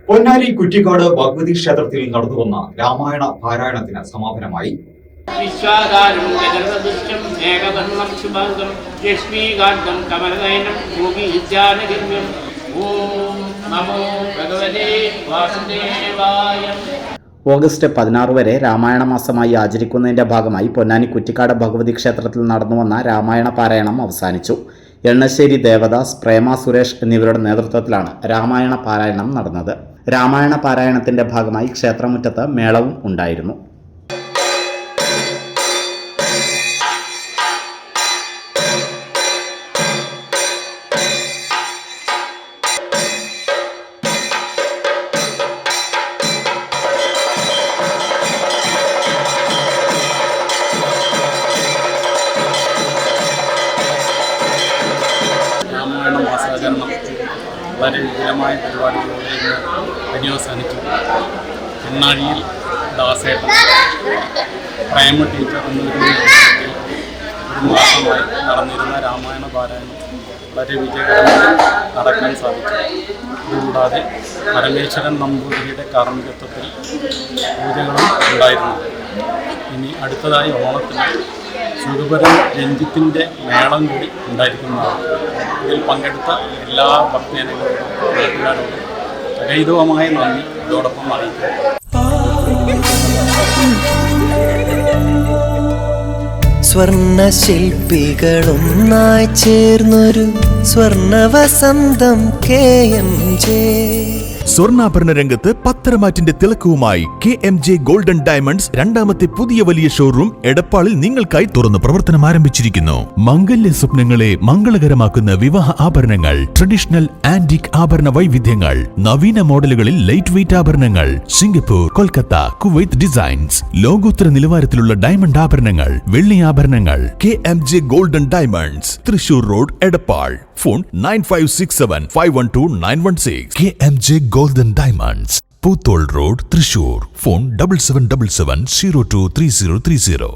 പൊന്നാനി കുറ്റിക്കാട് ഭഗവതി ക്ഷേത്രത്തിൽ നടന്നുവന്ന രാമായണ പാരായണത്തിന് സമാപനമായി. വിശ്വാധാരം ജഗദൃശ്യം ഏകവർണം ശുഭാംഗം ലക്ഷ്മീകാന്തം കമലനയനം യോഗീജാനഗമ്യം. ഓം നമോ ഭഗവതേ വാസുദേവായ. ഓഗസ്റ്റ് 16 വരെ രാമായണ മാസമായി ആചരിക്കുന്നതിന്റെ ഭാഗമായി പൊന്നാനി കുറ്റിക്കാട് ഭഗവതി ക്ഷേത്രത്തിൽ നടന്നുവന്ന രാമായണ പാരായണം അവസാനിച്ചു. എണ്ണശ്ശേരി ദേവദാസ്, പ്രേമ സുരേഷ് എന്നിവരുടെ നേതൃത്വത്തിലാണ് രാമായണ പാരായണം നടന്നത്. രാമായണ പാരായണത്തിന്റെ ഭാഗമായി ക്ഷേത്രമുറ്റത്ത് മേളവും ഉണ്ടായിരുന്നു. രാമായണ മാസാചരണം വളരെ വിപുലമായ പരിപാടികളോടെ ഇന്ന് പര്യവസാനിച്ചു. പൊന്നാനിയിൽ ദാസേട്ടൻ, പ്രേമ ടീച്ചർ എന്നിവരുടെ നേതൃത്വത്തിൽ ഒരു മാസമായി നടന്നിരുന്ന രാമായണ പാരായണം വളരെ വിജയകരമായി നടക്കാൻ സാധിച്ചു. ഇതുകൂടാതെ പരമേശ്വരൻ നമ്പൂതിരിയുടെ കാർമ്മികത്വത്തിൽ പൂജകളും ഉണ്ടായിരുന്നു. ഇനി അടുത്തതായി ഓണത്തിന് സുഖപരം രഞ്ജിത്തിൻ്റെ മേളം കൂടി ഉണ്ടായിരിക്കുന്നതാണ്. ഇതിൽ പങ്കെടുത്ത എല്ലാ ഭക്തജനങ്ങളോടും നാട്ടുകാരോടും അഗൈതവമായ നന്ദി ഇതോടൊപ്പം അറിയിക്കുന്നു. സ്വർണ്ണ ശില്പികളൊന്നായി ചേർന്നൊരു സ്വർണ്ണവസന്തം KMJ. സ്വർണ്ണാഭരണ രംഗത്ത് പത്തരമാറ്റിന്റെ തിളക്കവുമായി KMJ ഗോൾഡൻ ഡയമണ്ട്സ് രണ്ടാമത്തെ പുതിയ വലിയ ഷോറൂം എടപ്പാളിൽ നിങ്ങൾക്കായി തുറന്ന് പ്രവർത്തനം ആരംഭിച്ചിരിക്കുന്നു. മംഗല്യ സ്വപ്നങ്ങളെ മംഗളകരമാക്കുന്ന വിവാഹ ആഭരണങ്ങൾ, ട്രഡീഷണൽ ആന്റിക് ആഭരണ വൈവിധ്യങ്ങൾ, നവീന മോഡലുകളിൽ ലൈറ്റ് വെയ്റ്റ് ആഭരണങ്ങൾ, സിംഗപ്പൂർ, കൊൽക്കത്ത, കുവൈത്ത് ഡിസൈൻസ്, ലോകോത്തര നിലവാരത്തിലുള്ള ഡയമണ്ട് ആഭരണങ്ങൾ, വെള്ളി ആഭരണങ്ങൾ. KMJ golden diamonds, Thrissur road, Edappal. Phone 9567512916. KMJ golden diamonds, Poothole road, Thrissur. Phone 7777023030.